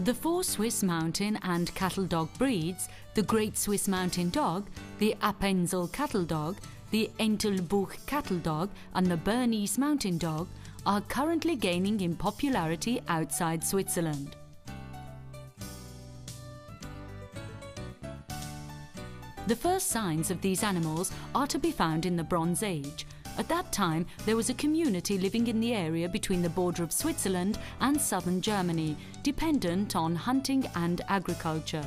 The four Swiss mountain and cattle dog breeds, the Great Swiss Mountain Dog, the Appenzell Cattle Dog, the Entelbuch Cattle Dog and the Bernese Mountain Dog, are currently gaining in popularity outside Switzerland. The first signs of these animals are to be found in the Bronze Age. At that time, there was a community living in the area between the border of Switzerland and southern Germany, dependent on hunting and agriculture.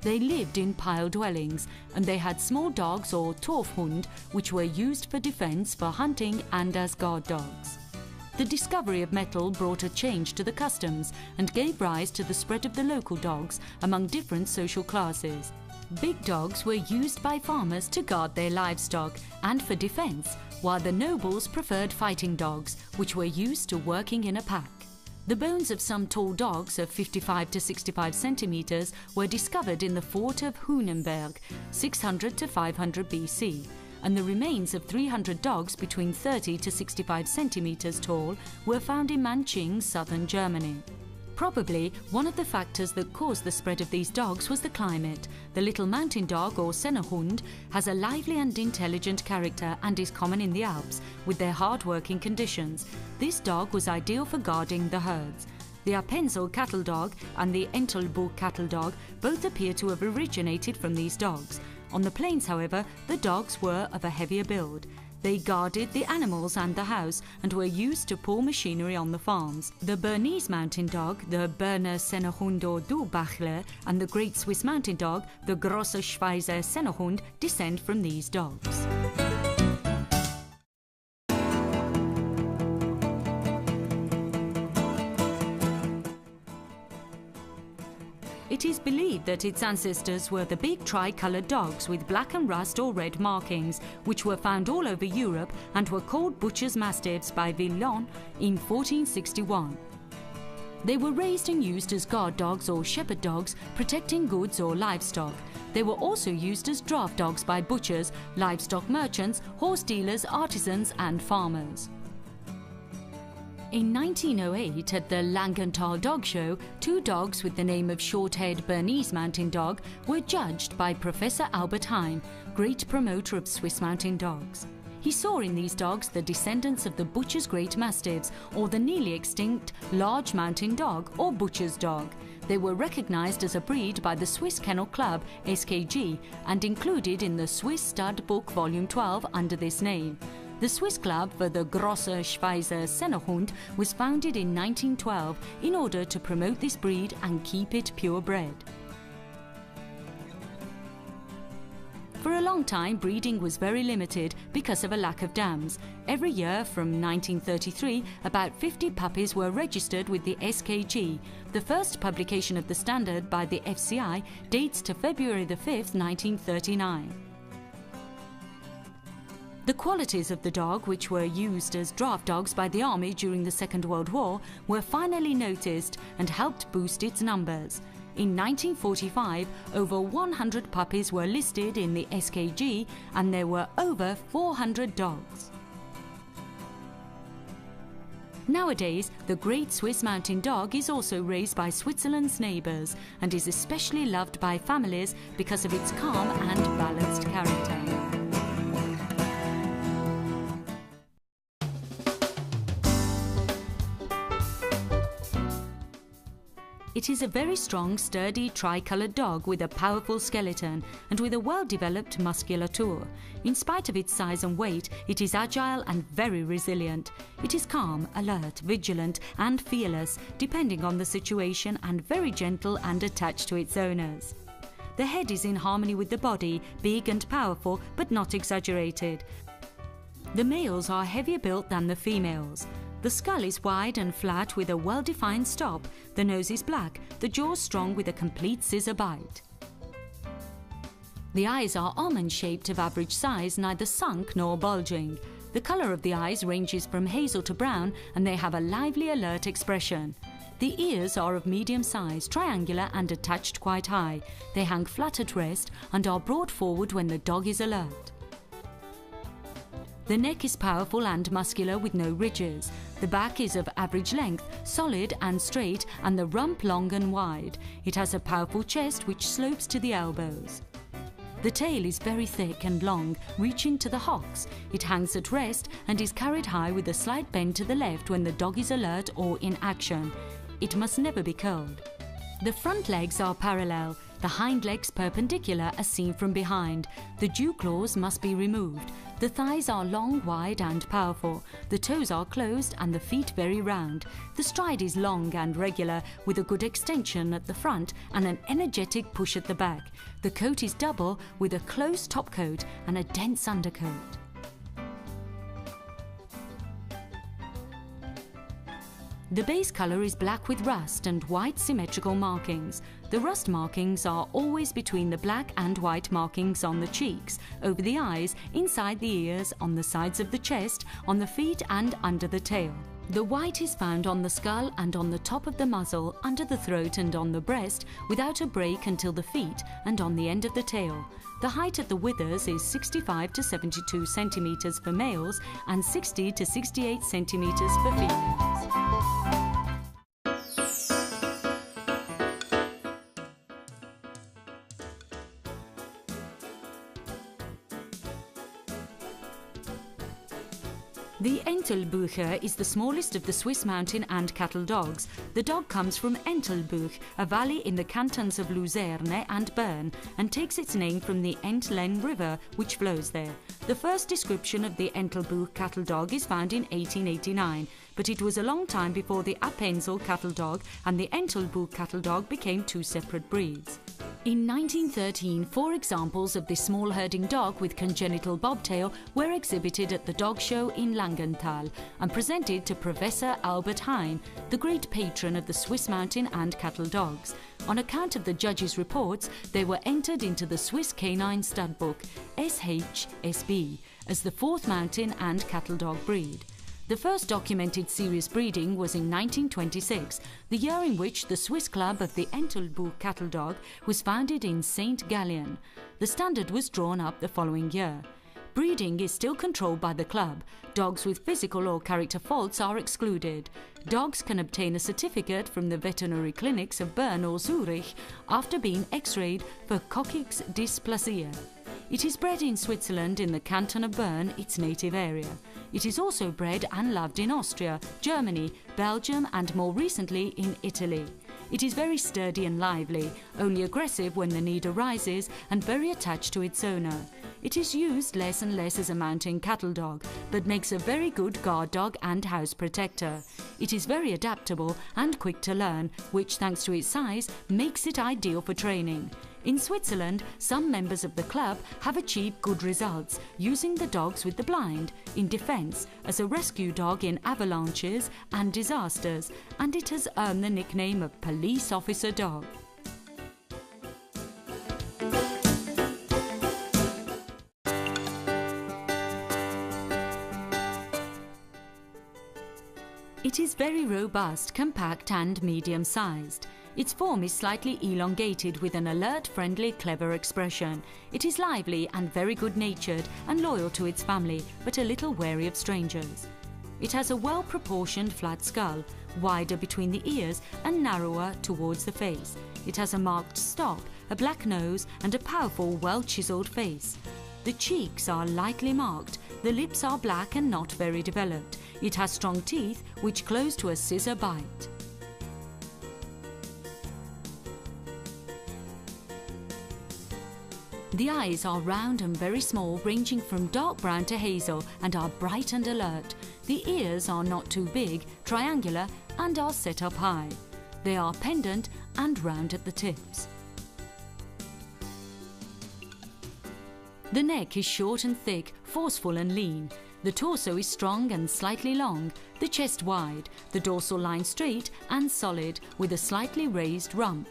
They lived in pile dwellings, and they had small dogs or Torfhund, which were used for defense, for hunting and as guard dogs. The discovery of metal brought a change to the customs and gave rise to the spread of the local dogs among different social classes. Big dogs were used by farmers to guard their livestock and for defense, while the nobles preferred fighting dogs, which were used to working in a pack. The bones of some tall dogs of 55 to 65 centimeters were discovered in the fort of Hunenberg, 600 to 500 BC, and the remains of 300 dogs between 30 to 65 centimeters tall were found in Manching, southern Germany. Probably one of the factors that caused the spread of these dogs was the climate. The little mountain dog, or Sennenhund, has a lively and intelligent character and is common in the Alps, with their hard-working conditions. This dog was ideal for guarding the herds. The Appenzell Cattle Dog and the Entelbuch Cattle Dog both appear to have originated from these dogs. On the plains, however, the dogs were of a heavier build. They guarded the animals and the house and were used to pull machinery on the farms. The Bernese Mountain Dog, the Berner Sennenhund or Durbachler, and the Great Swiss Mountain Dog, the Grosse Schweizer Sennenhund, descend from these dogs. It is believed that its ancestors were the big tri-coloured dogs with black and rust or red markings, which were found all over Europe and were called butcher's mastiffs by Villon in 1461. They were raised and used as guard dogs or shepherd dogs, protecting goods or livestock. They were also used as draft dogs by butchers, livestock merchants, horse dealers, artisans and farmers. In 1908, at the Langenthal Dog Show, two dogs with the name of short-haired Bernese Mountain Dog were judged by Professor Albert Heim, great promoter of Swiss Mountain Dogs. He saw in these dogs the descendants of the butcher's great mastiffs, or the nearly extinct large mountain dog or butcher's dog. They were recognized as a breed by the Swiss Kennel Club, SKG, and included in the Swiss Stud Book Volume 12 under this name. The Swiss Club for the Grosse Schweizer Sennenhund was founded in 1912 in order to promote this breed and keep it purebred. For a long time, breeding was very limited because of a lack of dams. Every year from 1933, about 50 puppies were registered with the SKG. The first publication of the standard by the FCI dates to February 5, 1939. The qualities of the dog, which were used as draft dogs by the army during the Second World War, were finally noticed and helped boost its numbers. In 1945, over 100 puppies were listed in the SKG and there were over 400 dogs. Nowadays, the Great Swiss Mountain Dog is also raised by Switzerland's neighbours and is especially loved by families because of its calm and balanced character. It is a very strong, sturdy, tri-coloured dog with a powerful skeleton and with a well-developed musculature. In spite of its size and weight, it is agile and very resilient. It is calm, alert, vigilant and fearless, depending on the situation, and very gentle and attached to its owners. The head is in harmony with the body, big and powerful, but not exaggerated. The males are heavier built than the females. The skull is wide and flat with a well-defined stop, the nose is black, the jaw strong with a complete scissor bite. The eyes are almond-shaped of average size, neither sunk nor bulging. The colour of the eyes ranges from hazel to brown and they have a lively, alert expression. The ears are of medium size, triangular and attached quite high. They hang flat at rest and are brought forward when the dog is alert. The neck is powerful and muscular with no ridges. The back is of average length, solid and straight, and the rump long and wide. It has a powerful chest which slopes to the elbows. The tail is very thick and long, reaching to the hocks. It hangs at rest and is carried high with a slight bend to the left when the dog is alert or in action. It must never be curled. The front legs are parallel, the hind legs perpendicular as seen from behind. The dew claws must be removed. The thighs are long, wide and powerful. The toes are closed and the feet very round. The stride is long and regular with a good extension at the front and an energetic push at the back. The coat is double with a close top coat and a dense undercoat. The base colour is black with rust and white symmetrical markings. The rust markings are always between the black and white markings on the cheeks, over the eyes, inside the ears, on the sides of the chest, on the feet and under the tail. The white is found on the skull and on the top of the muzzle, under the throat and on the breast, without a break until the feet and on the end of the tail. The height at the withers is 65 to 72 centimetres for males and 60 to 68 centimetres for females. The Entelbucher is the smallest of the Swiss mountain and cattle dogs. The dog comes from Entelbuch, a valley in the cantons of Luzerne and Bern, and takes its name from the Entlen River, which flows there. The first description of the Entelbuch cattle dog is found in 1889, but it was a long time before the Appenzell cattle dog and the Entelbuch cattle dog became two separate breeds. In 1913, 4 examples of this small herding dog with congenital bobtail were exhibited at the dog show in Langenthal and presented to Professor Albert Hein, the great patron of the Swiss mountain and cattle dogs. On account of the judges' reports, they were entered into the Swiss Canine Stud Book, SHSB, as the 4th mountain and cattle dog breed. The first documented serious breeding was in 1926, the year in which the Swiss Club of the Entelbuch cattle dog was founded in St. Gallen. The standard was drawn up the following year. Breeding is still controlled by the club. Dogs with physical or character faults are excluded. Dogs can obtain a certificate from the veterinary clinics of Bern or Zurich after being x-rayed for coccyx dysplasia. It is bred in Switzerland in the canton of Bern, its native area. It is also bred and loved in Austria, Germany, Belgium and more recently in Italy. It is very sturdy and lively, only aggressive when the need arises and very attached to its owner. It is used less and less as a mountain cattle dog, but makes a very good guard dog and house protector. It is very adaptable and quick to learn, which thanks to its size makes it ideal for training. In Switzerland, some members of the club have achieved good results using the dogs with the blind, in defence, as a rescue dog in avalanches and disasters, and it has earned the nickname of police officer dog. It is very robust, compact and medium-sized. Its form is slightly elongated with an alert, friendly, clever expression. It is lively and very good-natured and loyal to its family, but a little wary of strangers. It has a well-proportioned flat skull, wider between the ears and narrower towards the face. It has a marked stop, a black nose and a powerful, well-chiselled face. The cheeks are lightly marked, the lips are black and not very developed. It has strong teeth which close to a scissor bite. The eyes are round and very small, ranging from dark brown to hazel, and are bright and alert. The ears are not too big, triangular and are set up high. They are pendant and round at the tips. The neck is short and thick, forceful and lean. The torso is strong and slightly long, the chest wide, the dorsal line straight and solid with a slightly raised rump.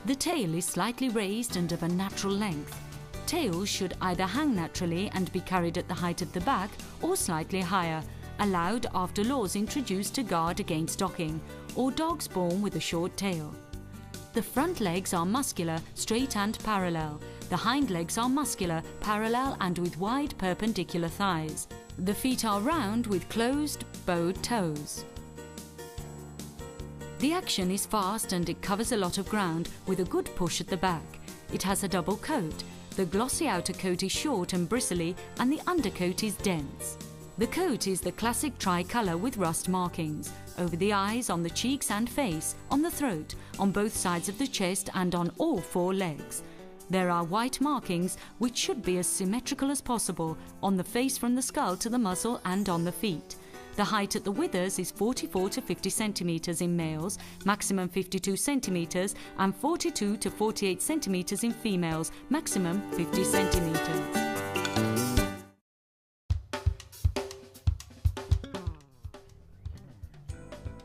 The tail is slightly raised and of a natural length. Tails should either hang naturally and be carried at the height of the back or slightly higher, allowed after laws introduced to guard against docking, or dogs born with a short tail. The front legs are muscular, straight and parallel. The hind legs are muscular, parallel and with wide perpendicular thighs. The feet are round with closed, bowed toes. The action is fast and it covers a lot of ground with a good push at the back. It has a double coat. The glossy outer coat is short and bristly and the undercoat is dense. The coat is the classic tricolour with rust markings over the eyes, on the cheeks and face, on the throat, on both sides of the chest and on all four legs. There are white markings which should be as symmetrical as possible on the face from the skull to the muzzle and on the feet. The height at the withers is 44 to 50 centimetres in males, maximum 52 centimetres, and 42 to 48 centimetres in females, maximum 50 centimetres.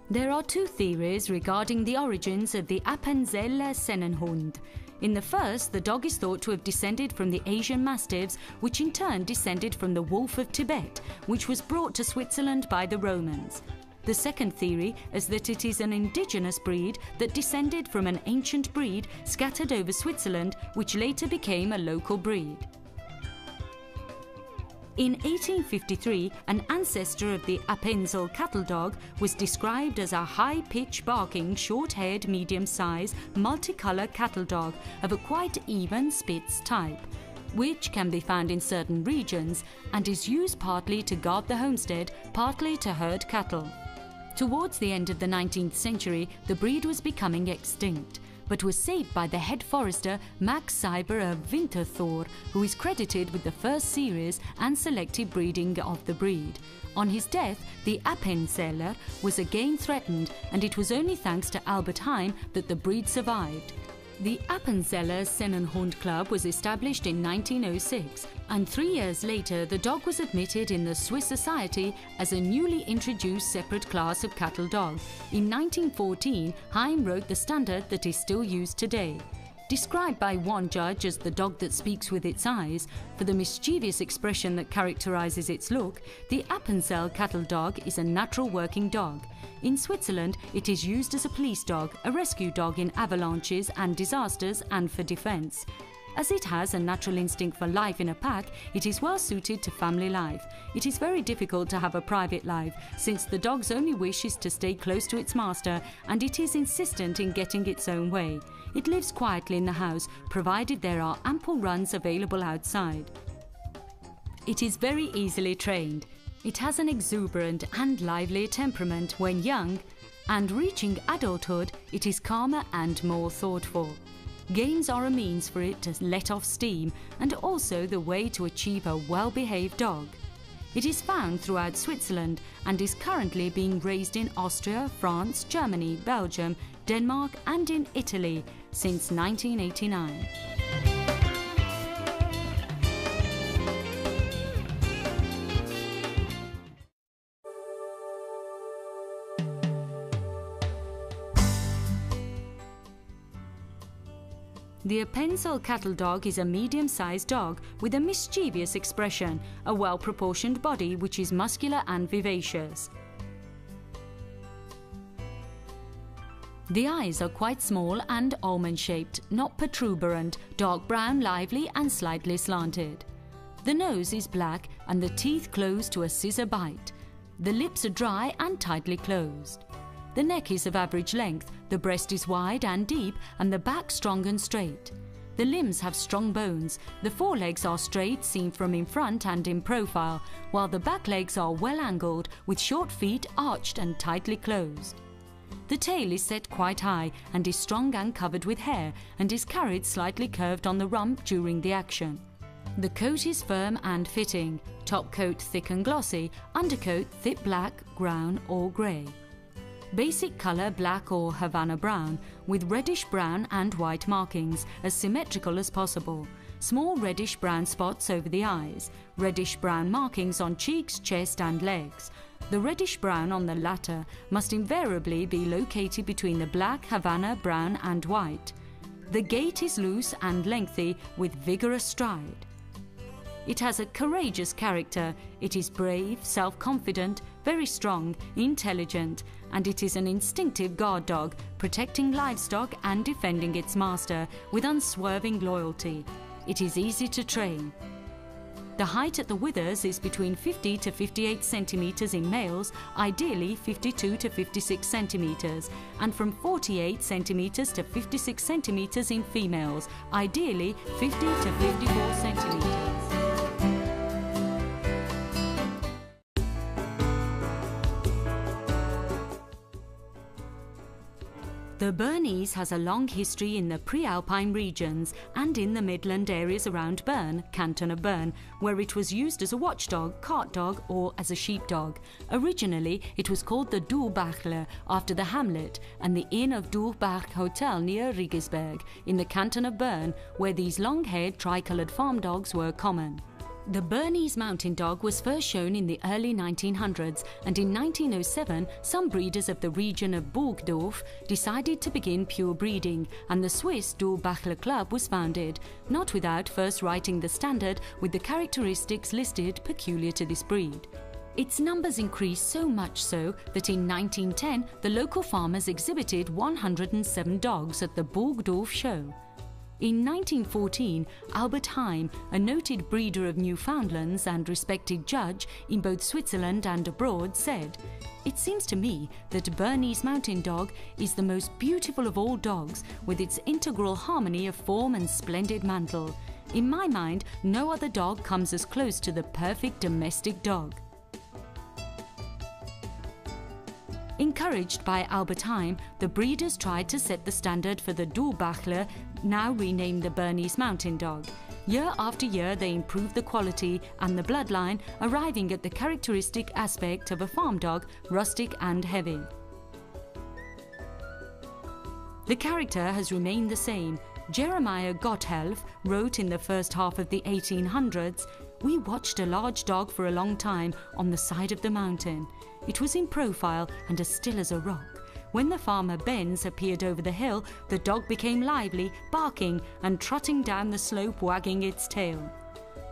There are two theories regarding the origins of the Appenzeller Sennenhund. In the first, the dog is thought to have descended from the Asian Mastiffs, which in turn descended from the wolf of Tibet, which was brought to Switzerland by the Romans. The second theory is that it is an indigenous breed that descended from an ancient breed scattered over Switzerland, which later became a local breed. In 1853, an ancestor of the Appenzell cattle dog was described as a high-pitched barking, short-haired, medium-sized, multicolour cattle dog of a quite even Spitz type, which can be found in certain regions and is used partly to guard the homestead, partly to herd cattle. Towards the end of the 19th century, the breed was becoming extinct, but was saved by the head forester Max Cyber of Winterthur, who is credited with the first series and selective breeding of the breed. On his death, the Appenzeller was again threatened, and it was only thanks to Albert Heim that the breed survived. The Appenzeller Sennenhund Club was established in 1906, and 3 years later the dog was admitted in the Swiss Society as a newly introduced separate class of cattle dog. In 1914, Heim wrote the standard that is still used today. Described by one judge as the dog that speaks with its eyes, for the mischievous expression that characterises its look, the Appenzell cattle dog is a natural working dog. In Switzerland, it is used as a police dog, a rescue dog in avalanches and disasters, and for defence. As it has a natural instinct for life in a pack, it is well suited to family life. It is very difficult to have a private life, since the dog's only wish is to stay close to its master, and it is insistent in getting its own way. It lives quietly in the house, provided there are ample runs available outside. It is very easily trained. It has an exuberant and lively temperament when young, and reaching adulthood, it is calmer and more thoughtful. Games are a means for it to let off steam, and also the way to achieve a well-behaved dog. It is found throughout Switzerland and is currently being raised in Austria, France, Germany, Belgium, Denmark and in Italy since 1989. The Appenzell cattle dog is a medium-sized dog with a mischievous expression, a well-proportioned body which is muscular and vivacious. The eyes are quite small and almond-shaped, not protuberant, dark brown, lively and slightly slanted. The nose is black and the teeth close to a scissor bite. The lips are dry and tightly closed. The neck is of average length, the breast is wide and deep, and the back strong and straight. The limbs have strong bones, the forelegs are straight seen from in front and in profile, while the back legs are well angled, with short feet arched and tightly closed. The tail is set quite high and is strong and covered with hair, and is carried slightly curved on the rump during the action. The coat is firm and fitting, top coat thick and glossy, undercoat thick black, brown or grey. Basic colour black or Havana brown, with reddish brown and white markings, as symmetrical as possible. Small reddish brown spots over the eyes, reddish brown markings on cheeks, chest and legs. The reddish brown on the latter must invariably be located between the black, Havana, brown and white. The gait is loose and lengthy with vigorous stride. It has a courageous character. It is brave, self-confident, very strong, intelligent, and it is an instinctive guard dog, protecting livestock and defending its master with unswerving loyalty. It is easy to train. The height at the withers is between 50 to 58 centimetres in males, ideally 52 to 56 centimetres, and from 48 centimetres to 56 centimetres in females, ideally 50 to 54 centimetres. The Bernese has a long history in the pre-alpine regions and in the Midland areas around Bern, Canton of Bern, where it was used as a watchdog, cart dog or as a sheepdog. Originally it was called the Durbachler after the hamlet and the Inn of Durbach Hotel near Rigisberg in the Canton of Bern, where these long-haired tricoloured farm dogs were common. The Bernese mountain dog was first shown in the early 1900s, and in 1907 some breeders of the region of Burgdorf decided to begin pure breeding, and the Swiss Durbachler Club was founded, not without first writing the standard with the characteristics listed peculiar to this breed. Its numbers increased so much so that in 1910 the local farmers exhibited 107 dogs at the Burgdorf show. In 1914, Albert Heim, a noted breeder of Newfoundlands and respected judge in both Switzerland and abroad, said, "It seems to me that Bernese Mountain Dog is the most beautiful of all dogs, with its integral harmony of form and splendid mantle. In my mind, no other dog comes as close to the perfect domestic dog." Encouraged by Albert Heim, the breeders tried to set the standard for the Durbachler, now renamed the Bernese Mountain Dog. Year after year they improved the quality and the bloodline, arriving at the characteristic aspect of a farm dog, rustic and heavy. The character has remained the same. Jeremiah Gotthelf wrote in the first half of the 1800s, "We watched a large dog for a long time on the side of the mountain. It was in profile and as still as a rock. When the farmer Benz appeared over the hill, the dog became lively, barking and trotting down the slope, wagging its tail."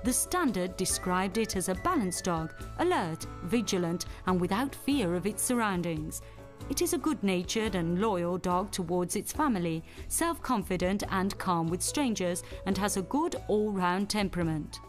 The standard described it as a balanced dog, alert, vigilant and without fear of its surroundings. It is a good-natured and loyal dog towards its family, self-confident and calm with strangers, and has a good all-round temperament.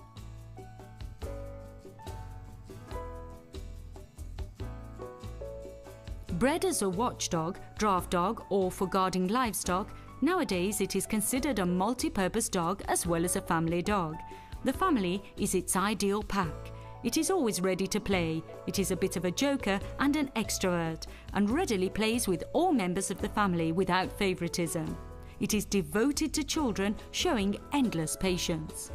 Bred as a watchdog, draft dog or for guarding livestock, nowadays it is considered a multi-purpose dog as well as a family dog. The family is its ideal pack. It is always ready to play. It is a bit of a joker and an extrovert, and readily plays with all members of the family without favoritism. It is devoted to children, showing endless patience.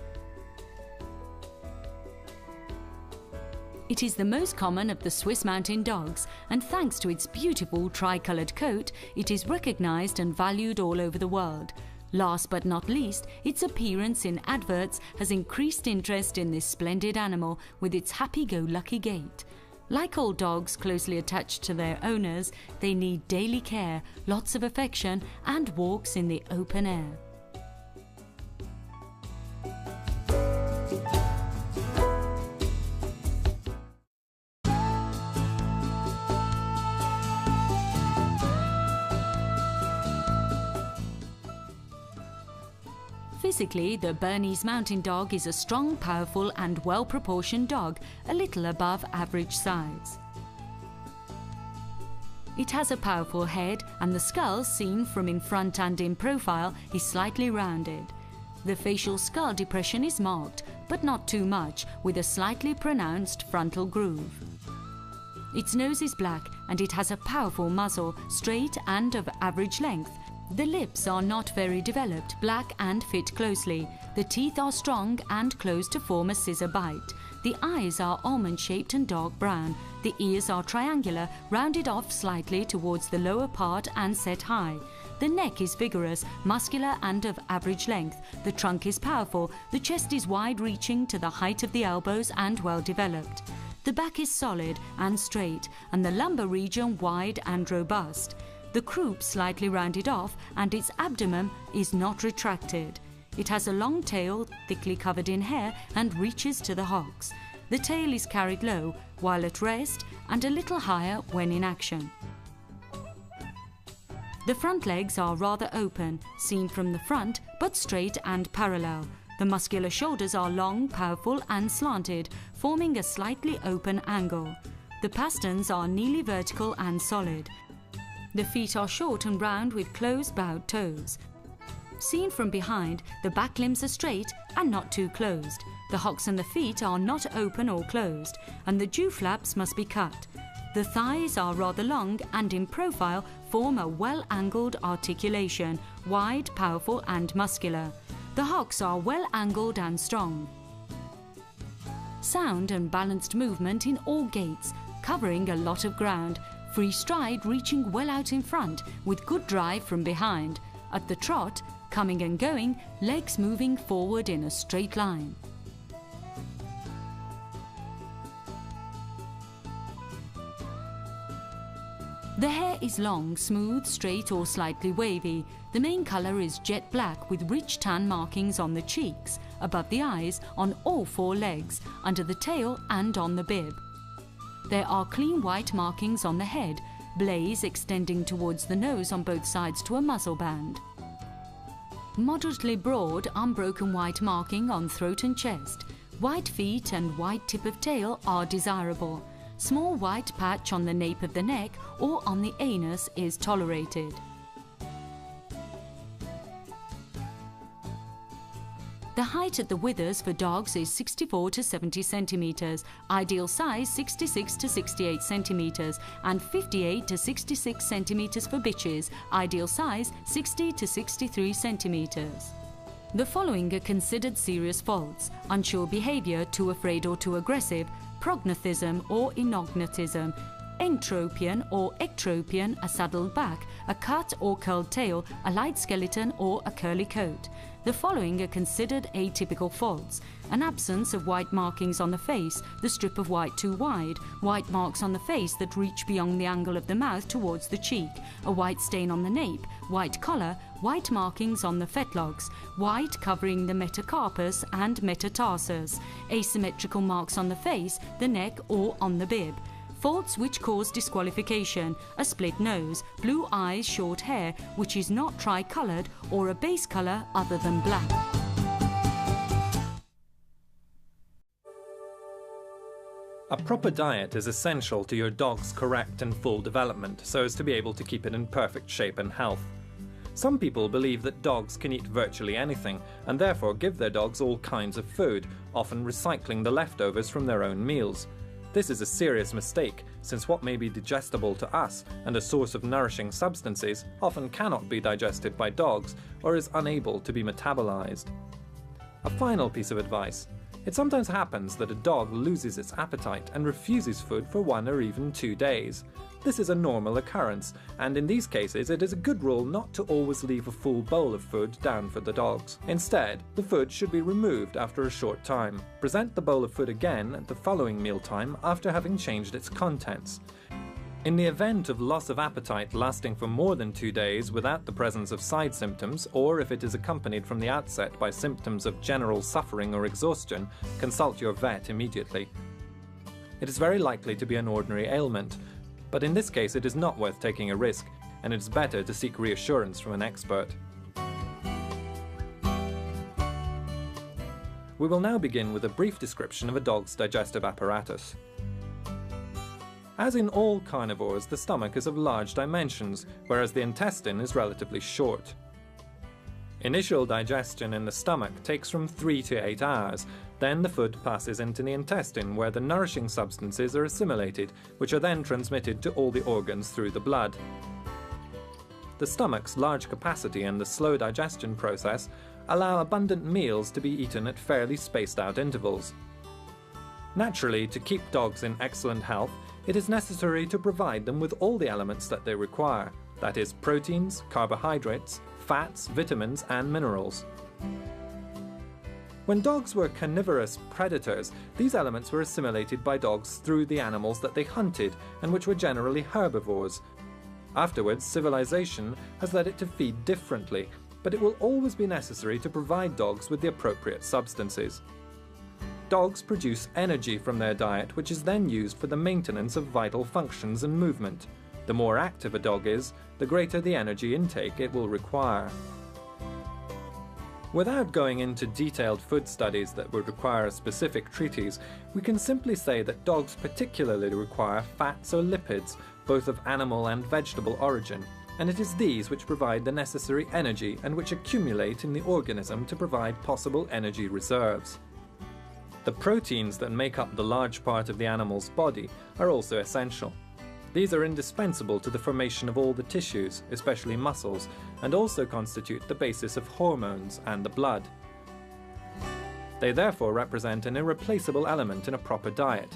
It is the most common of the Swiss mountain dogs, and thanks to its beautiful tricoloured coat, it is recognised and valued all over the world. Last but not least, its appearance in adverts has increased interest in this splendid animal with its happy-go-lucky gait. Like all dogs closely attached to their owners, they need daily care, lots of affection and walks in the open air. Physically, the Bernese Mountain Dog is a strong, powerful and well-proportioned dog, a little above average size. It has a powerful head, and the skull, seen from in front and in profile, is slightly rounded. The facial skull depression is marked, but not too much, with a slightly pronounced frontal groove. Its nose is black and it has a powerful muzzle, straight and of average length. The lips are not very developed, black and fit closely. The teeth are strong and close to form a scissor bite. The eyes are almond-shaped and dark brown. The ears are triangular, rounded off slightly towards the lower part and set high. The neck is vigorous, muscular and of average length. The trunk is powerful. The chest is wide-reaching to the height of the elbows and well developed. The back is solid and straight, and the lumbar region wide and robust. The croup slightly rounded off, and its abdomen is not retracted. It has a long tail, thickly covered in hair, and reaches to the hocks. The tail is carried low while at rest and a little higher when in action. The front legs are rather open, seen from the front, but straight and parallel. The The muscular shoulders are long, powerful and slanted, forming a slightly open angle. The pasterns are nearly vertical and solid. The feet are short and round with closed bowed toes. Seen from behind, the back limbs are straight and not too closed. The hocks and the feet are not open or closed, and the dew flaps must be cut. The thighs are rather long and in profile form a well-angled articulation, wide, powerful and muscular. The hocks are well-angled and strong. Sound and balanced movement in all gaits, covering a lot of ground. Free stride reaching well out in front with good drive from behind. At the trot, coming and going, legs moving forward in a straight line. The hair is long, smooth, straight or slightly wavy. The main colour is jet black with rich tan markings on the cheeks, above the eyes, on all four legs, under the tail and on the bib. There are clean white markings on the head, blaze extending towards the nose on both sides to a muzzle band. Moderately broad, unbroken white marking on throat and chest. White feet and white tip of tail are desirable. Small white patch on the nape of the neck or on the anus is tolerated. The height at the withers for dogs is 64 to 70 centimetres, ideal size 66 to 68 centimetres, and 58 to 66 centimetres for bitches, ideal size 60 to 63 centimetres. The following are considered serious faults: unsure behaviour, too afraid or too aggressive, prognathism or enognatism, entropion or ectropion, a saddled back, a cut or curled tail, a light skeleton or a curly coat. The following are considered atypical faults: an absence of white markings on the face, the strip of white too wide, white marks on the face that reach beyond the angle of the mouth towards the cheek, a white stain on the nape, white collar, white markings on the fetlocks, white covering the metacarpus and metatarsus, asymmetrical marks on the face, the neck or on the bib. Faults which cause disqualification: a split nose, blue eyes, short hair, which is not tri-coloured, or a base colour other than black. A proper diet is essential to your dog's correct and full development, so as to be able to keep it in perfect shape and health. Some people believe that dogs can eat virtually anything, and therefore give their dogs all kinds of food, often recycling the leftovers from their own meals. This is a serious mistake, since what may be digestible to us and a source of nourishing substances often cannot be digested by dogs or is unable to be metabolized. A final piece of advice: it sometimes happens that a dog loses its appetite and refuses food for 1 or even 2 days. This is a normal occurrence, and in these cases it is a good rule not to always leave a full bowl of food down for the dogs. Instead, the food should be removed after a short time. Present the bowl of food again at the following mealtime after having changed its contents. In the event of loss of appetite lasting for more than 2 days without the presence of side symptoms, or if it is accompanied from the outset by symptoms of general suffering or exhaustion, consult your vet immediately. It is very likely to be an ordinary ailment, but in this case it is not worth taking a risk, and it is better to seek reassurance from an expert. We will now begin with a brief description of a dog's digestive apparatus. As in all carnivores, the stomach is of large dimensions, whereas the intestine is relatively short. Initial digestion in the stomach takes from 3 to 8 hours. Then the food passes into the intestine, where the nourishing substances are assimilated, which are then transmitted to all the organs through the blood. The stomach's large capacity and the slow digestion process allow abundant meals to be eaten at fairly spaced out intervals. Naturally, to keep dogs in excellent health, it is necessary to provide them with all the elements that they require, that is, proteins, carbohydrates, fats, vitamins and minerals. When dogs were carnivorous predators, these elements were assimilated by dogs through the animals that they hunted, and which were generally herbivores. Afterwards, civilization has led it to feed differently, but it will always be necessary to provide dogs with the appropriate substances. Dogs produce energy from their diet, which is then used for the maintenance of vital functions and movement. The more active a dog is, the greater the energy intake it will require. Without going into detailed food studies that would require a specific treatise, we can simply say that dogs particularly require fats or lipids, both of animal and vegetable origin, and it is these which provide the necessary energy and which accumulate in the organism to provide possible energy reserves. The proteins that make up the large part of the animal's body are also essential. These are indispensable to the formation of all the tissues, especially muscles, and also constitute the basis of hormones and the blood. They therefore represent an irreplaceable element in a proper diet,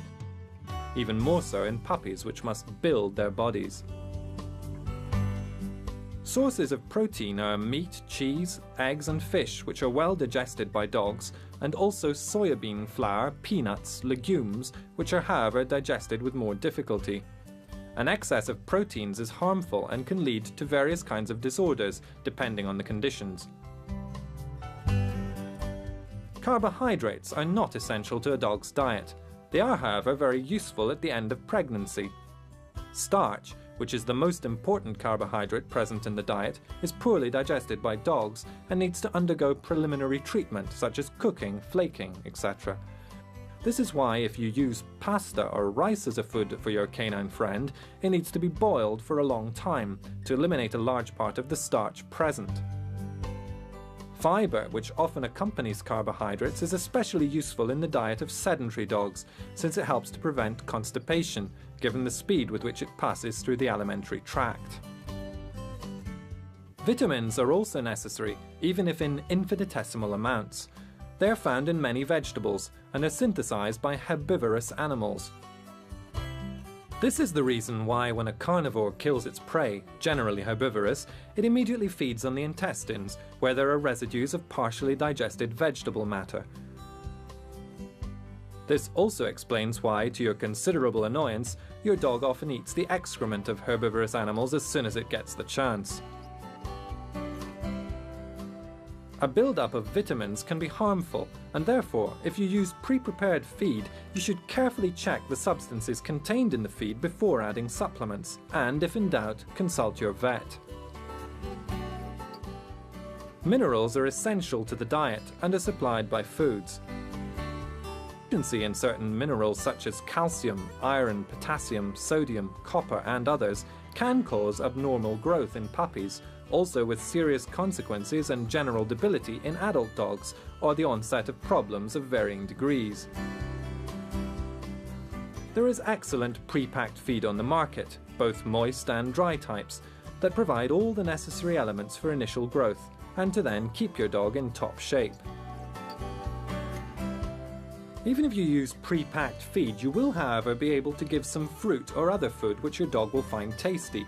even more so in puppies, which must build their bodies. Sources of protein are meat, cheese, eggs and fish, which are well digested by dogs, and also soybean flour, peanuts, legumes, which are however digested with more difficulty. An excess of proteins is harmful and can lead to various kinds of disorders, depending on the conditions. Carbohydrates are not essential to a dog's diet. They are, however, very useful at the end of pregnancy. Starch, which is the most important carbohydrate present in the diet, is poorly digested by dogs and needs to undergo preliminary treatment such as cooking, flaking, etc. This is why if you use pasta or rice as a food for your canine friend, it needs to be boiled for a long time to eliminate a large part of the starch present. Fibre, which often accompanies carbohydrates, is especially useful in the diet of sedentary dogs, since it helps to prevent constipation, given the speed with which it passes through the alimentary tract. Vitamins are also necessary, even if in infinitesimal amounts. They are found in many vegetables and are synthesized by herbivorous animals. This is the reason why when a carnivore kills its prey, generally herbivorous, it immediately feeds on the intestines, where there are residues of partially digested vegetable matter. This also explains why, to your considerable annoyance, your dog often eats the excrement of herbivorous animals as soon as it gets the chance. A build-up of vitamins can be harmful, and therefore, if you use pre-prepared feed, you should carefully check the substances contained in the feed before adding supplements, and if in doubt, consult your vet. Minerals are essential to the diet and are supplied by foods. Deficiency in certain minerals such as calcium, iron, potassium, sodium, copper and others can cause abnormal growth in puppies, also with serious consequences and general debility in adult dogs, or the onset of problems of varying degrees. There is excellent pre-packed feed on the market, both moist and dry types, that provide all the necessary elements for initial growth, and to then keep your dog in top shape. Even if you use pre-packed feed, you will, however, be able to give some fruit or other food which your dog will find tasty,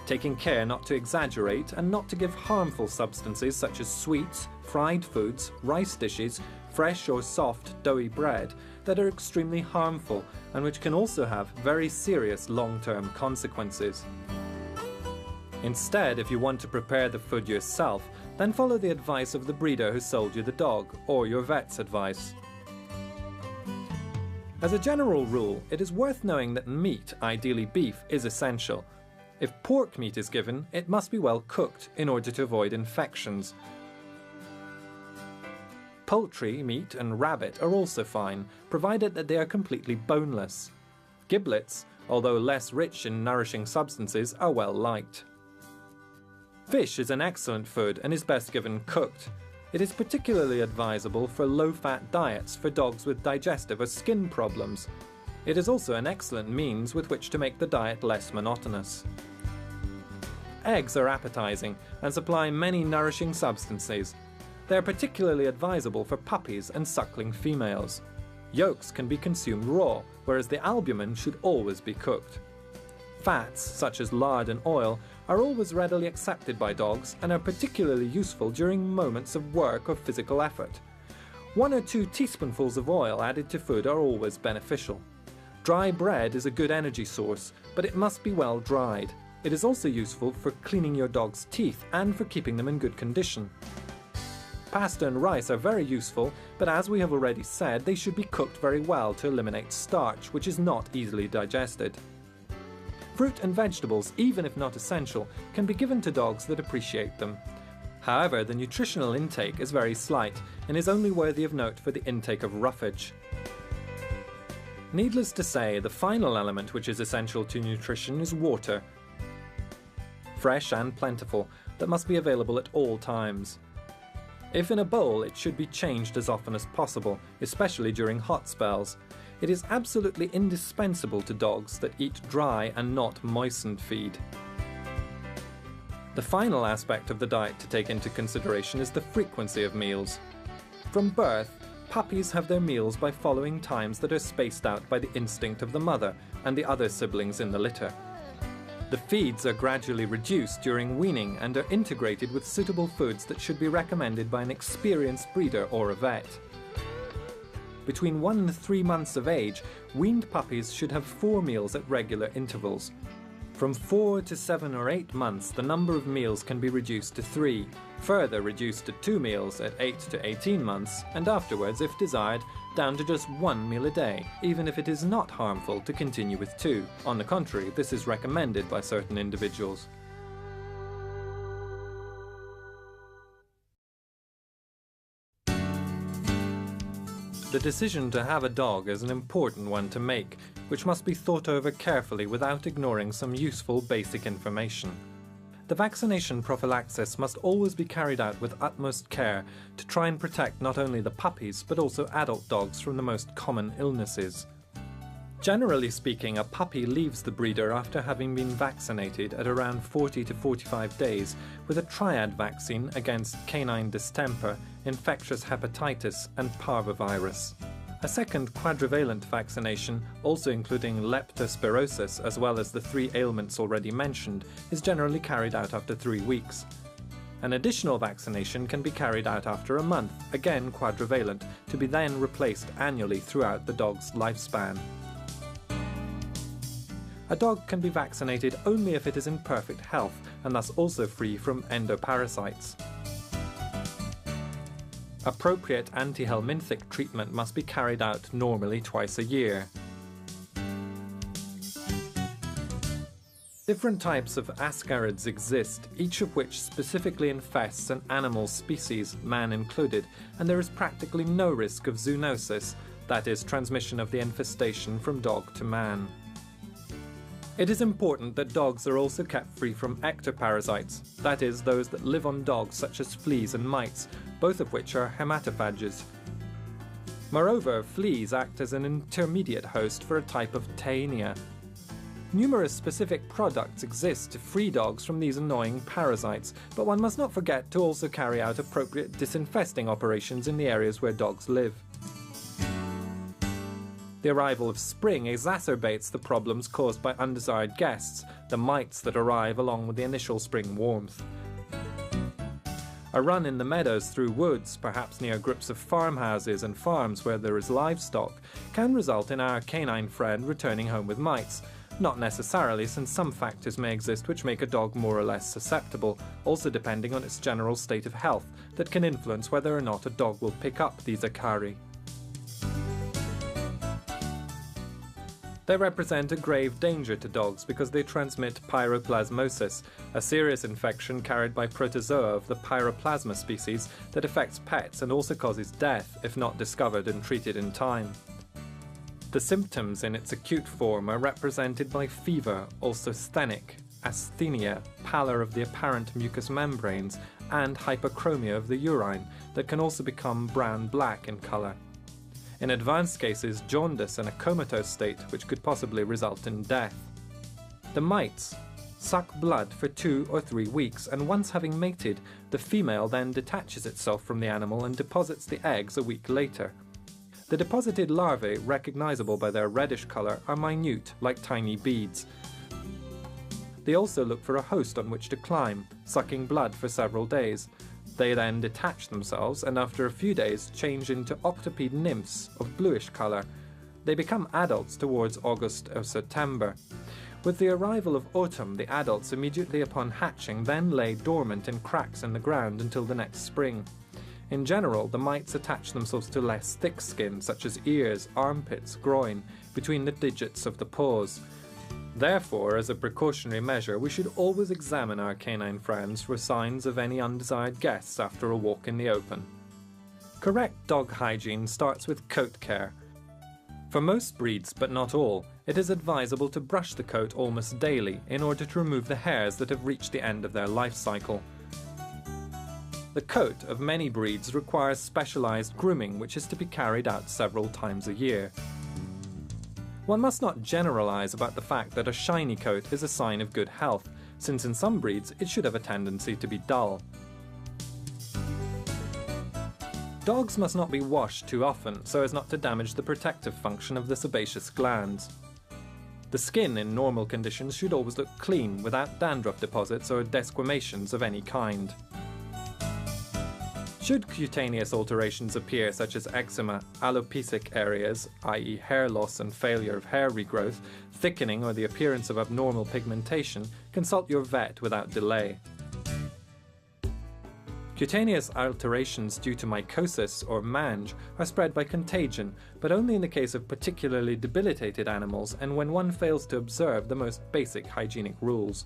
taking care not to exaggerate and not to give harmful substances such as sweets, fried foods, rice dishes, fresh or soft doughy bread that are extremely harmful and which can also have very serious long-term consequences. Instead, if you want to prepare the food yourself, then follow the advice of the breeder who sold you the dog, or your vet's advice. As a general rule, it is worth knowing that meat, ideally beef, is essential. If pork meat is given, it must be well cooked in order to avoid infections. Poultry, meat and rabbit are also fine, provided that they are completely boneless. Giblets, although less rich in nourishing substances, are well liked. Fish is an excellent food and is best given cooked. It is particularly advisable for low-fat diets for dogs with digestive or skin problems. It is also an excellent means with which to make the diet less monotonous. Eggs are appetizing and supply many nourishing substances. They are particularly advisable for puppies and suckling females. Yolks can be consumed raw, whereas the albumin should always be cooked. Fats, such as lard and oil, are always readily accepted by dogs and are particularly useful during moments of work or physical effort. 1 or 2 teaspoonfuls of oil added to food are always beneficial. Dry bread is a good energy source, but it must be well dried. It is also useful for cleaning your dog's teeth and for keeping them in good condition. Pasta and rice are very useful, but as we have already said, they should be cooked very well to eliminate starch, which is not easily digested. Fruit and vegetables, even if not essential, can be given to dogs that appreciate them. However, the nutritional intake is very slight and is only worthy of note for the intake of roughage. Needless to say, the final element which is essential to nutrition is water. Fresh and plentiful, that must be available at all times. If in a bowl, it should be changed as often as possible, especially during hot spells. It is absolutely indispensable to dogs that eat dry and not moistened feed. The final aspect of the diet to take into consideration is the frequency of meals. From birth, puppies have their meals by following times that are spaced out by the instinct of the mother and the other siblings in the litter. The feeds are gradually reduced during weaning and are integrated with suitable foods that should be recommended by an experienced breeder or a vet. Between 1 and 3 months of age, weaned puppies should have 4 meals at regular intervals. From 4 to 7 or 8 months, the number of meals can be reduced to 3, further reduced to 2 meals at 8 to 18 months, and afterwards, if desired, down to just 1 meal a day, even if it is not harmful to continue with 2. On the contrary, this is recommended by certain individuals. The decision to have a dog is an important one to make, which must be thought over carefully without ignoring some useful basic information. The vaccination prophylaxis must always be carried out with utmost care to try and protect not only the puppies but also adult dogs from the most common illnesses. Generally speaking, a puppy leaves the breeder after having been vaccinated at around 40 to 45 days with a triad vaccine against canine distemper, infectious hepatitis and parvovirus. A second quadrivalent vaccination, also including leptospirosis as well as the 3 ailments already mentioned, is generally carried out after 3 weeks. An additional vaccination can be carried out after a month, again quadrivalent, to be then replaced annually throughout the dog's lifespan. A dog can be vaccinated only if it is in perfect health and thus also free from endoparasites. Appropriate antihelminthic treatment must be carried out normally twice a year. Different types of ascarids exist, each of which specifically infests an animal species, man included, and there is practically no risk of zoonosis, that is, transmission of the infestation from dog to man. It is important that dogs are also kept free from ectoparasites, that is, those that live on dogs such as fleas and mites, both of which are hematophages. Moreover, fleas act as an intermediate host for a type of taenia. Numerous specific products exist to free dogs from these annoying parasites, but one must not forget to also carry out appropriate disinfesting operations in the areas where dogs live. The arrival of spring exacerbates the problems caused by undesired guests, the mites that arrive along with the initial spring warmth. A run in the meadows through woods, perhaps near groups of farmhouses and farms where there is livestock, can result in our canine friend returning home with mites. Not necessarily, since some factors may exist which make a dog more or less susceptible, also depending on its general state of health, that can influence whether or not a dog will pick up these acari. They represent a grave danger to dogs because they transmit pyroplasmosis, a serious infection carried by protozoa of the Pyroplasma species that affects pets and also causes death if not discovered and treated in time. The symptoms in its acute form are represented by fever, also sthenic, asthenia, pallor of the apparent mucous membranes, and hyperchromia of the urine that can also become brown-black in colour. In advanced cases, jaundice and a comatose state which could possibly result in death. The mites suck blood for 2 or 3 weeks, and once having mated, the female then detaches itself from the animal and deposits the eggs a week later. The deposited larvae, recognizable by their reddish colour, are minute, like tiny beads. They also look for a host on which to climb, sucking blood for several days. They then detach themselves and after a few days change into octopede nymphs of bluish colour. They become adults towards August or September. With the arrival of autumn, the adults immediately upon hatching then lay dormant in cracks in the ground until the next spring. In general, the mites attach themselves to less thick skin such as ears, armpits, groin, between the digits of the paws. Therefore, as a precautionary measure, we should always examine our canine friends for signs of any undesired guests after a walk in the open. Correct dog hygiene starts with coat care. For most breeds, but not all, it is advisable to brush the coat almost daily in order to remove the hairs that have reached the end of their life cycle. The coat of many breeds requires specialized grooming, which is to be carried out several times a year. One must not generalize about the fact that a shiny coat is a sign of good health, since in some breeds it should have a tendency to be dull. Dogs must not be washed too often so as not to damage the protective function of the sebaceous glands. The skin in normal conditions should always look clean, without dandruff deposits or desquamations of any kind. Should cutaneous alterations appear, such as eczema, alopecia areas, i.e. hair loss and failure of hair regrowth, thickening or the appearance of abnormal pigmentation, consult your vet without delay. Cutaneous alterations due to mycosis or mange are spread by contagion, but only in the case of particularly debilitated animals and when one fails to observe the most basic hygienic rules.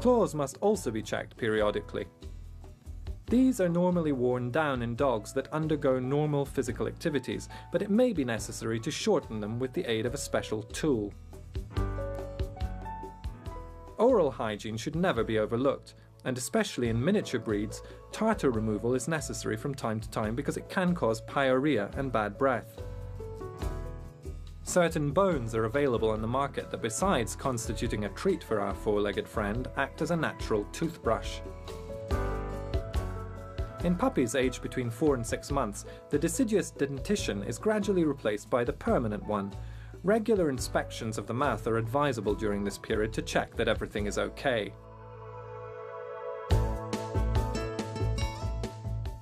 Claws must also be checked periodically. These are normally worn down in dogs that undergo normal physical activities, but it may be necessary to shorten them with the aid of a special tool. Oral hygiene should never be overlooked, and especially in miniature breeds, tartar removal is necessary from time to time because it can cause pyorrhea and bad breath. Certain bones are available on the market that, besides constituting a treat for our four-legged friend, act as a natural toothbrush. In puppies aged between 4 and 6 months, the deciduous dentition is gradually replaced by the permanent one. Regular inspections of the mouth are advisable during this period to check that everything is okay.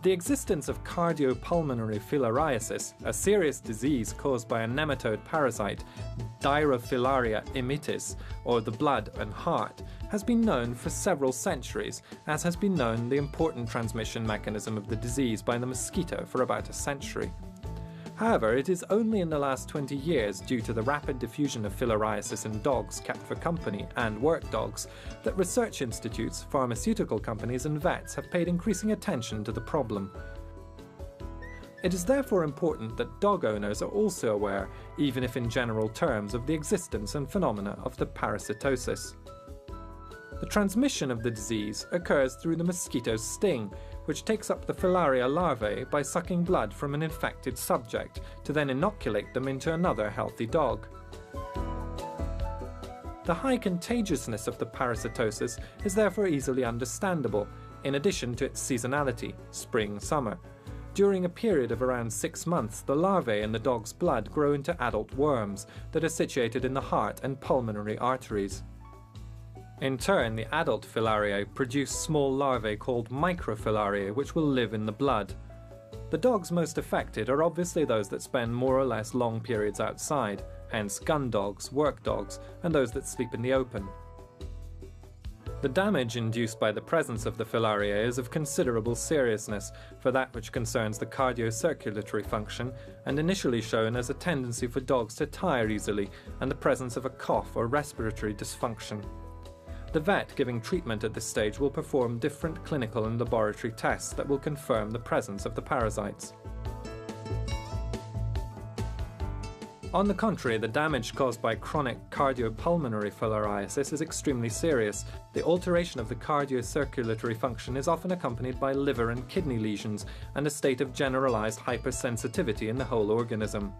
The existence of cardiopulmonary filariasis, a serious disease caused by a nematode parasite, Dirofilaria immitis, or the blood and heart, has been known for several centuries, as has been known the important transmission mechanism of the disease by the mosquito for about a century. However, it is only in the last 20 years, due to the rapid diffusion of filariasis in dogs kept for company and work dogs, that research institutes, pharmaceutical companies and vets have paid increasing attention to the problem. It is therefore important that dog owners are also aware, even if in general terms, of the existence and phenomena of the parasitosis. The transmission of the disease occurs through the mosquito's sting, which takes up the filaria larvae by sucking blood from an infected subject to then inoculate them into another healthy dog. The high contagiousness of the parasitosis is therefore easily understandable, in addition to its seasonality, spring-summer. During a period of around 6 months, the larvae in the dog's blood grow into adult worms that are situated in the heart and pulmonary arteries. In turn, the adult filariae produce small larvae called microfilariae, which will live in the blood. The dogs most affected are obviously those that spend more or less long periods outside, hence gun dogs, work dogs, and those that sleep in the open. The damage induced by the presence of the filariae is of considerable seriousness for that which concerns the cardiocirculatory function, and initially shown as a tendency for dogs to tire easily and the presence of a cough or respiratory dysfunction. The vet giving treatment at this stage will perform different clinical and laboratory tests that will confirm the presence of the parasites. On the contrary, the damage caused by chronic cardiopulmonary filariasis is extremely serious. The alteration of the cardiocirculatory function is often accompanied by liver and kidney lesions and a state of generalized hypersensitivity in the whole organism.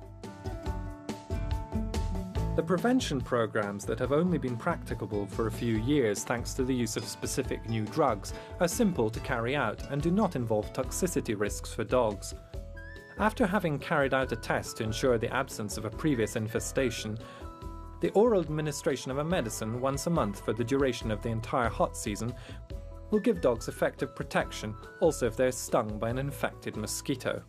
The prevention programs that have only been practicable for a few years thanks to the use of specific new drugs are simple to carry out and do not involve toxicity risks for dogs. After having carried out a test to ensure the absence of a previous infestation, the oral administration of a medicine once a month for the duration of the entire hot season will give dogs effective protection, also if they are stung by an infected mosquito.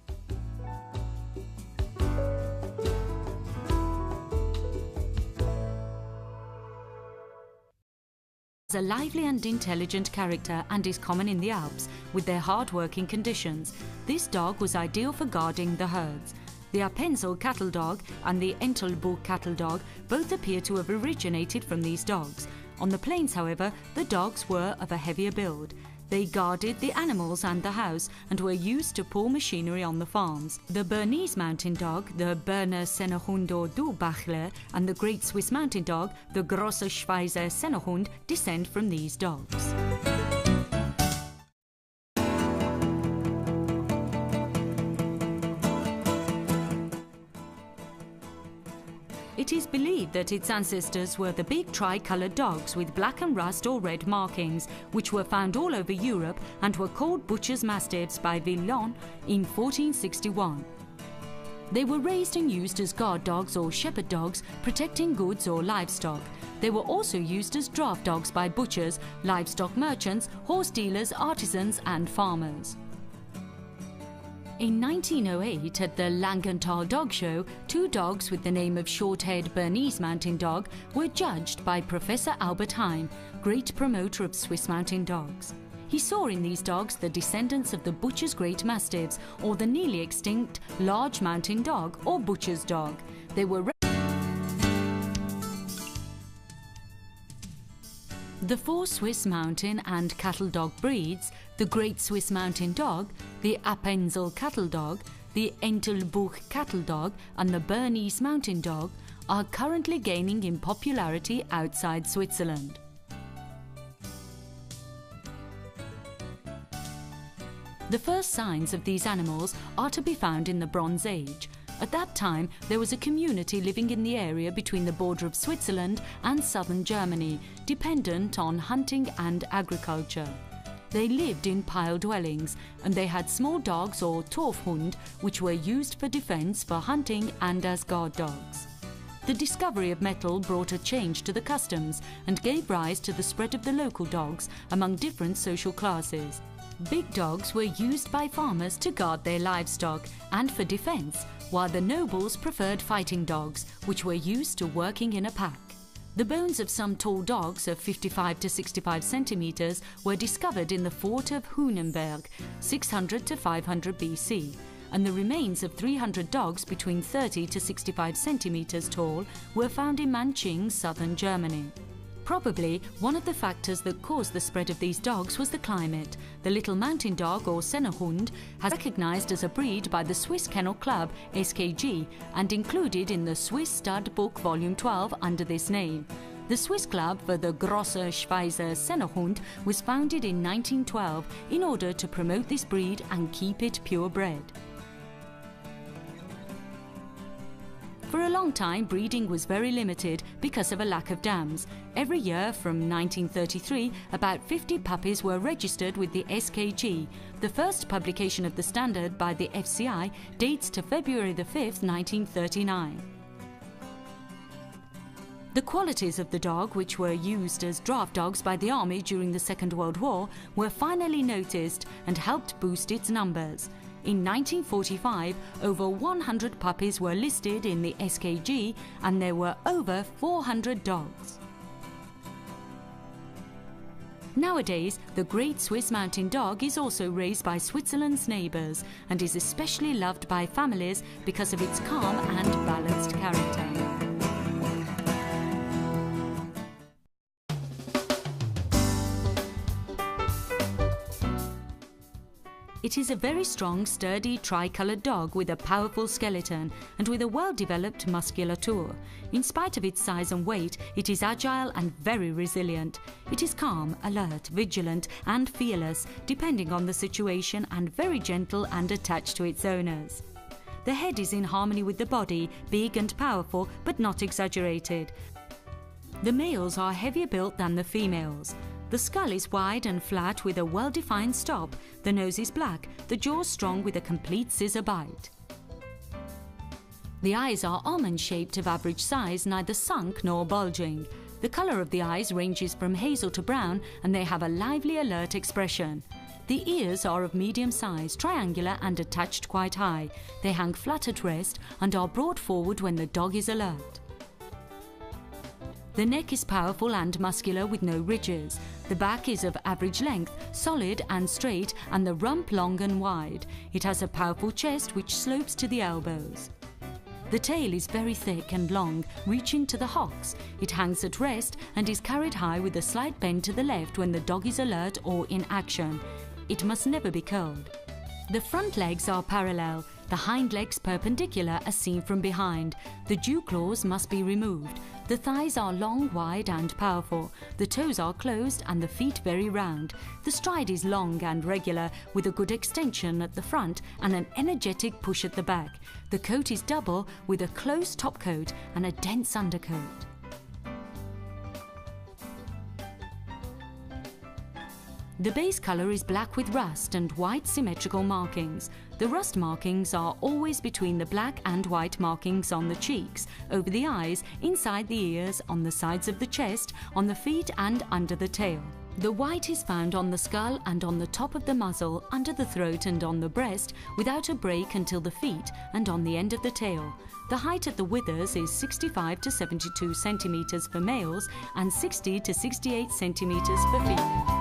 A lively and intelligent character and is common in the Alps with their hard-working conditions. This dog was ideal for guarding the herds. The Appenzell cattle dog and the Entelbuch cattle dog both appear to have originated from these dogs. On the plains, however, the dogs were of a heavier build. They guarded the animals and the house and were used to pull machinery on the farms. The Bernese mountain dog, the Berner Sennenhund or Durbachler, and the Great Swiss mountain dog, the Grosse Schweizer Sennenhund, descend from these dogs. It is believed that its ancestors were the big tri-coloured dogs with black and rust or red markings, which were found all over Europe and were called butcher's mastiffs by Villon in 1461. They were raised and used as guard dogs or shepherd dogs, protecting goods or livestock. They were also used as draft dogs by butchers, livestock merchants, horse dealers, artisans and farmers. In 1908, at the Langenthal Dog Show, 2 dogs with the name of short-haired Bernese mountain dog were judged by Professor Albert Heim, great promoter of Swiss mountain dogs. He saw in these dogs the descendants of the butcher's great mastiffs, or the nearly extinct large mountain dog or butcher's dog. They were the 4 Swiss mountain and cattle dog breeds, the Great Swiss Mountain Dog, the Appenzell cattle dog, the Entelbuch cattle dog and the Bernese mountain dog, are currently gaining in popularity outside Switzerland. The first signs of these animals are to be found in the Bronze Age. At that time, there was a community living in the area between the border of Switzerland and southern Germany, dependent on hunting and agriculture. They lived in pile dwellings, and they had small dogs or Torfhund, which were used for defense, for hunting and as guard dogs. The discovery of metal brought a change to the customs and gave rise to the spread of the local dogs among different social classes. Big dogs were used by farmers to guard their livestock and for defense, while the nobles preferred fighting dogs, which were used to working in a pack. The bones of some tall dogs of 55 to 65 centimeters were discovered in the fort of Hunenberg, 600 to 500 BC, and the remains of 300 dogs between 30 to 65 centimeters tall were found in Manching, southern Germany. Probably one of the factors that caused the spread of these dogs was the climate. The little mountain dog or Sennenhund has recognized as a breed by the Swiss Kennel Club (SKG) and included in the Swiss Stud Book Volume 12 under this name. The Swiss Club for the Grosse Schweizer Sennenhund was founded in 1912 in order to promote this breed and keep it purebred. For a long time, breeding was very limited because of a lack of dams. Every year from 1933, about 50 puppies were registered with the SKG. The first publication of the standard by the FCI dates to February 5, 1939. The qualities of the dog, which were used as draft dogs by the army during the Second World War, were finally noticed and helped boost its numbers. In 1945, over 100 puppies were listed in the SKG and there were over 400 dogs. Nowadays, the Great Swiss Mountain Dog is also raised by Switzerland's neighbours and is especially loved by families because of its calm and balanced character. It is a very strong, sturdy, tri-coloured dog with a powerful skeleton and with a well-developed musculature. In spite of its size and weight, it is agile and very resilient. It is calm, alert, vigilant and fearless, depending on the situation, and very gentle and attached to its owners. The head is in harmony with the body, big and powerful, but not exaggerated. The males are heavier built than the females. The skull is wide and flat with a well-defined stop, the nose is black, the jaw strong with a complete scissor bite. The eyes are almond-shaped of average size, neither sunk nor bulging. The colour of the eyes ranges from hazel to brown and they have a lively, alert expression. The ears are of medium size, triangular and attached quite high. They hang flat at rest and are brought forward when the dog is alert. The neck is powerful and muscular with no ridges. The back is of average length, solid and straight, and the rump long and wide. It has a powerful chest which slopes to the elbows. The tail is very thick and long, reaching to the hocks. It hangs at rest and is carried high with a slight bend to the left when the dog is alert or in action. It must never be curled. The front legs are parallel, the hind legs perpendicular as seen from behind. The dew claws must be removed. The thighs are long, wide and powerful. The toes are closed and the feet very round. The stride is long and regular, with a good extension at the front and an energetic push at the back. The coat is double with a close top coat and a dense undercoat. The base colour is black with rust and white symmetrical markings. The rust markings are always between the black and white markings on the cheeks, over the eyes, inside the ears, on the sides of the chest, on the feet and under the tail. The white is found on the skull and on the top of the muzzle, under the throat and on the breast, without a break until the feet and on the end of the tail. The height at the withers is 65 to 72 centimetres for males and 60 to 68 centimetres for females.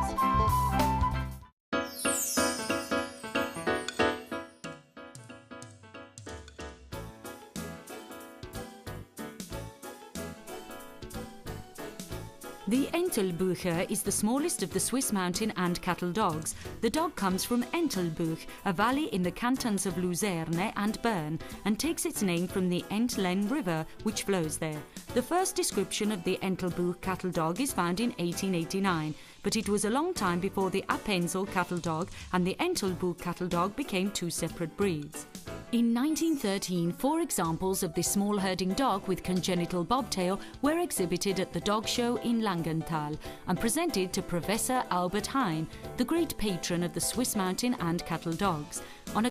The Entelbucher is the smallest of the Swiss mountain and cattle dogs. The dog comes from Entelbuch, a valley in the cantons of Luzerne and Bern, and takes its name from the Entlen River, which flows there. The first description of the Entelbuch cattle dog is found in 1889, but it was a long time before the Appenzell cattle dog and the Entelbuch cattle dog became two separate breeds. In 1913, 4 examples of this small herding dog with congenital bobtail were exhibited at the dog show in Langenthal and presented to Professor Albert Hein, the great patron of the Swiss mountain and cattle dogs. On